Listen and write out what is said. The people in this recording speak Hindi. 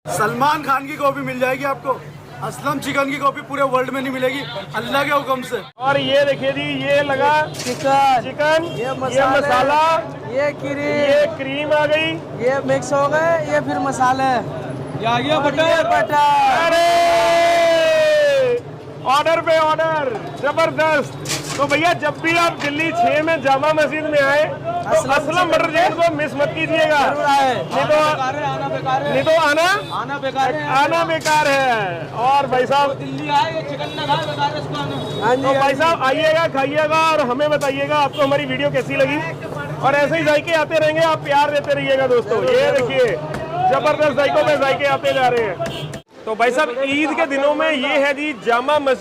सलमान खान की कॉपी मिल जाएगी आपको, असलम चिकन की कॉपी पूरे वर्ल्ड में नहीं मिलेगी, अल्लाह के हुक्म से। और ये देखिए जी, ये लगा चिकन, ये मसाला, ये क्रीम आ गई, ये मिक्स हो गए, ये फिर मसाले, ये आ गया बटर। अरे ऑर्डर पे ऑर्डर, जबरदस्त। तो भैया जब भी आप दिल्ली 6 में जामा मस्जिद में आए तो असलम बटर चिकन को मिस मत कीजिएगा, नहीं तो आना बेकार है। और भाई साहब दिल्ली आए चिकन ना खाए, बेकार है इसको आना। तो भाई साहब आइएगा, खाइएगा और हमें बताइएगा आपको हमारी वीडियो कैसी लगी। और ऐसे ही जायके आते रहेंगे, आप प्यार देते रहिएगा दोस्तों। ये देखिए जबरदस्त जायकों में जायके आते जा रहे हैं। तो भाई साहब ईद के दिनों में ये है जी जामा मस्जिद